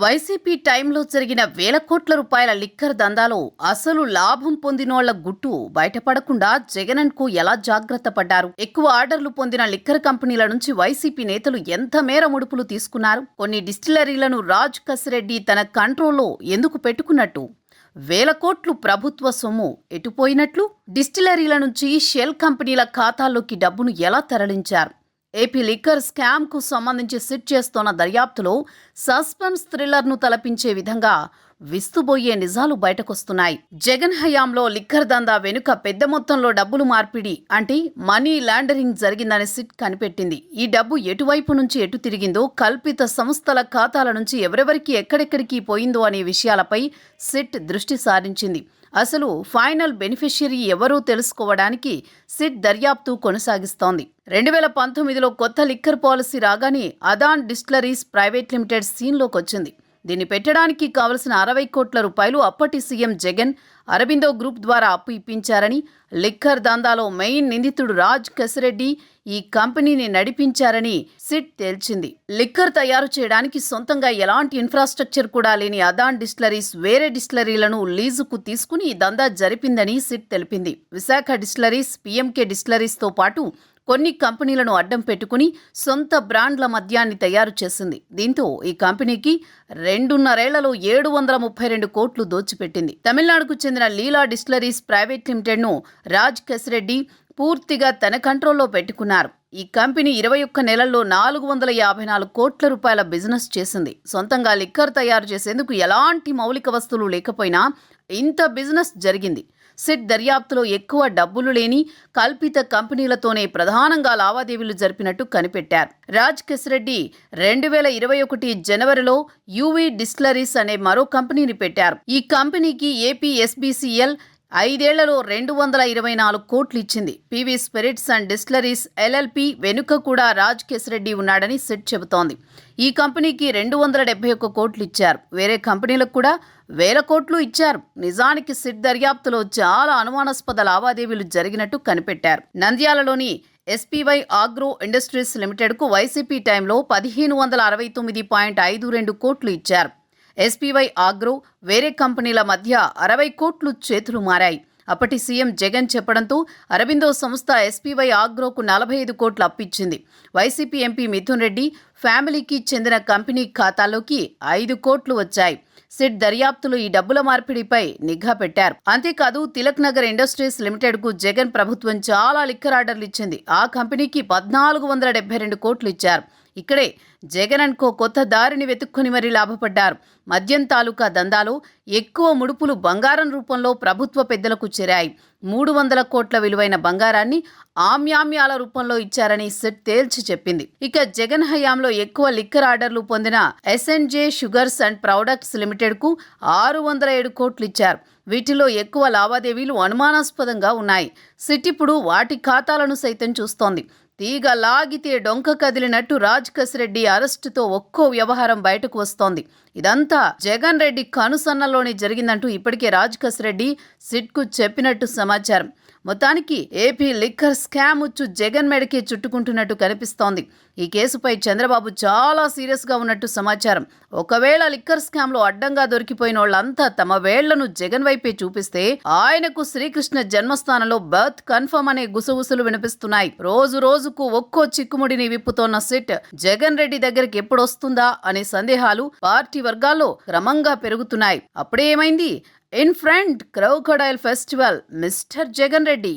YCP టైంలో జరిగిన వేల కోట్ల రూపాయల లిక్కర్ దందాలో అసలు లాభం పొందినోళ్ల గుట్టు బయటపడకుండా జగన్ అండ్ కో ఎలా జాగ్రత్త పడ్డారు? ఎక్కువ ఆర్డర్లు పొందిన లిక్కర్ కంపెనీల నుంచి వైసీపీ నేతలు ఎంత మేర ముడుపులు తీసుకున్నారు? కొన్ని డిస్టిలరీలను రాజ్ కసిరెడ్డి తన కంట్రోల్లో ఎందుకు పెట్టుకున్నట్టు? వేల కోట్లు ప్రభుత్వ సొమ్ము ఎటుపోయినట్లు? డిస్టిలరీల నుంచి షెల్ కంపెనీల ఖాతాల్లోకి డబ్బును ఎలా తరలించారు? ఏపీ లిక్కర్ స్కామ్ కు సంబంధించి సిట్ చేస్తోన్న దర్యాప్తులో సస్పెన్స్ థ్రిల్లర్ను తలపించే విధంగా విస్తుబోయే నిజాలు బయటకొస్తున్నాయి. జగన్ హయాంలో లిక్కర్ దందా వెనుక పెద్ద మొత్తంలో డబ్బులు మార్పిడి అంటే మనీ లాండరింగ్ జరిగిందని సిట్ కనిపెట్టింది. ఈ డబ్బు ఎటువైపు నుంచి ఎటు తిరిగిందో, కల్పిత సంస్థల ఖాతాల నుంచి ఎవరెవరికి ఎక్కడెక్కడికి పోయిందో అనే విషయాలపై సిట్ దృష్టి సారించింది. అసలు ఫైనల్ బెనిఫిషియరీ ఎవరో తెలుసుకోవడానికి సిట్ దర్యాప్తు కొనసాగిస్తోంది. 2019లో కొత్త లిక్కర్ పాలసీ రాగానే అదాన్ డిస్టిలరీస్ ప్రైవేట్ లిమిటెడ్ సీన్లోకొచ్చింది. దీన్ని పెట్టడానికి కావలసిన 60 కోట్ల రూపాయలు అప్పటి సీఎం జగన్ అరబిందో గ్రూప్ ద్వారా అప్పు ఇప్పించారని, లిక్కర్ దందాలో మెయిన్ నిందితుడు రాజ్ కసిరెడ్డి ఈ కంపెనీని నడిపించారని సిట్ తేల్చింది. లిక్కర్ తయారు చేయడానికి సొంతంగా ఎలాంటి ఇన్ఫ్రాస్ట్రక్చర్ కూడా లేని అదాన్ డిస్టిలరీస్ వేరే డిస్టిలరీలను లీజుకు తీసుకుని ఈ దందా జరిపిందని సిట్ తెలిపింది. విశాఖ డిస్టిలరీస్, పీఎంకే డిస్టిలరీస్తో పాటు కొన్ని కంపెనీలను అడ్డం పెట్టుకుని సొంత బ్రాండ్ల మద్యాన్ని తయారు చేసింది. దీంతో ఈ కంపెనీకి 2.5 ఏళ్లలో 732 కోట్లు దోచిపెట్టింది. తమిళనాడుకు చెందిన లీలా డిస్టిలరీస్ ప్రైవేట్ లిమిటెడ్ను రాజ్ కసిరెడ్డి పూర్తిగా తన కంట్రోల్లో పెట్టుకున్నారు. ఈ కంపెనీ 21 నెలల్లో 454 కోట్ల రూపాయల బిజినెస్ చేసింది. సొంతంగా లిక్కర్ తయారు చేసేందుకు ఎలాంటి మౌలిక వస్తువులు లేకపోయినా ఇంత బిజినెస్ జరిగింది. సిట్ దర్యాప్తులో ఎక్కువ డబ్బులు లేని కల్పిత కంపెనీలతోనే ప్రధానంగా లావాదేవీలు జరిపినట్టు కనిపెట్టారు. రాజ్ కసిరెడ్డి 2021 జనవరిలో యూవీ డిస్టిలరీస్ అనే మరో కంపెనీని పెట్టారు. ఈ కంపెనీకి ఏపీ ఎస్బీసీఎల్ 5 ఏళ్లలో 224 కోట్లు ఇచ్చింది. PV spirits and distilleries LLP వెనుక కూడా రాజ్ కసిరెడ్డి ఉన్నాడని సిట్ చెబుతోంది. ఈ కంపెనీకి 271 కోట్లు ఇచ్చారు. వేరే కంపెనీలకు కూడా వేల కోట్లు ఇచ్చారు. నిజానికి సిట్ దర్యాప్తులో చాలా అనుమానాస్పద లావాదేవీలు జరిగినట్టు కనిపెట్టారు. నంద్యాలలోని ఎస్పీవై ఆగ్రో ఇండస్ట్రీస్ లిమిటెడ్కు వైసీపీ టైంలో 1569.52 కోట్లు ఇచ్చారు. ఎస్పీవై ఆగ్రో వేరే కంపెనీల మధ్య 60 కోట్లు చేతులు మారాయి. అప్పటి సీఎం జగన్ చెప్పడంతో అరబిందో సంస్థ ఎస్పీవై ఆగ్రోకు 45 కోట్లు అప్పిచ్చింది. వైసీపీ ఎంపీ మిథున్ రెడ్డి ఫ్యామిలీకి చెందిన కంపెనీ ఖాతాలోకి 5 కోట్లు వచ్చాయి. సిట్ దర్యాప్తులో ఈ డబ్బుల మార్పిడిపై నిఘా పెట్టారు. అంతేకాదు తిలక్ నగర్ ఇండస్ట్రీస్ లిమిటెడ్కు జగన్ ప్రభుత్వం చాలా లిక్కర్ ఆర్డర్లు ఇచ్చింది. ఆ కంపెనీకి 1472 కోట్లు ఇచ్చారు. ఇక్కడే జగన్ అండ్ కో కొత్త దారిని వెతుక్కుని మరీ లాభపడ్డారు. మద్యం తాలూకా దందాలో ఎక్కువ ముడుపులు బంగారం రూపంలో ప్రభుత్వ పెద్దలకు చేరాయి. 300 కోట్ల విలువైన బంగారాన్ని ఆమ్యామ్యాల రూపంలో ఇచ్చారని సిట్ తేల్చి చెప్పింది. ఇక జగన్ హయాంలో ఎక్కువ లిక్కర్ ఆర్డర్లు పొందిన ఎస్ఎన్జే షుగర్స్ అండ్ ప్రొడక్ట్స్ లిమిటెడ్కు 607 కోట్లు ఇచ్చారు. వీటిలో ఎక్కువ లావాదేవీలు అనుమానాస్పదంగా ఉన్నాయి. సిట్ ఇప్పుడు వాటి ఖాతాలను సైతం చూస్తోంది. తీగ లాగితే డొంక కదిలినట్టు రాజ్ కసిరెడ్డి అరెస్టుతో ఒక్కో వ్యవహారం బయటకు వస్తోంది. ఇదంతా జగన్ రెడ్డి కనుసన్నల్లోనే జరిగిందంటూ ఇప్పటికే రాజ్ కసిరెడ్డి సిట్కు చెప్పినట్టు సమాచారం. మొత్తానికి ఏపీ లిక్కర్ స్కామ్ ఉచ్చు జగన్ మెడకే చుట్టుకుంటున్నట్టు కనిపిస్తోంది. ఈ కేసుపై చంద్రబాబు చాలా సీరియస్గా ఉన్నట్టు సమాచారం. ఒకవేళ లిక్కర్ స్కామ్లో అడ్డంగా దొరికిపోయిన వాళ్ళంతా తమ వేళ్లను జగన్ వైపే చూపిస్తే ఆయనకు శ్రీకృష్ణ జన్మస్థానంలో బర్త్ కన్ఫర్మ్ అనే గుసగుసలు వినిపిస్తున్నాయి. రోజు రోజుకు ఒక్కో చిక్కుముడిని విప్పుతోన్న సిట్ జగన్ రెడ్డి దగ్గరికి ఎప్పుడొస్తుందా అనే సందేహాలు పార్టీ వర్గాల్లో క్రమంగా పెరుగుతున్నాయి. అప్పుడే ఏమైంది? In front crocodile festival mister Jagan Reddy.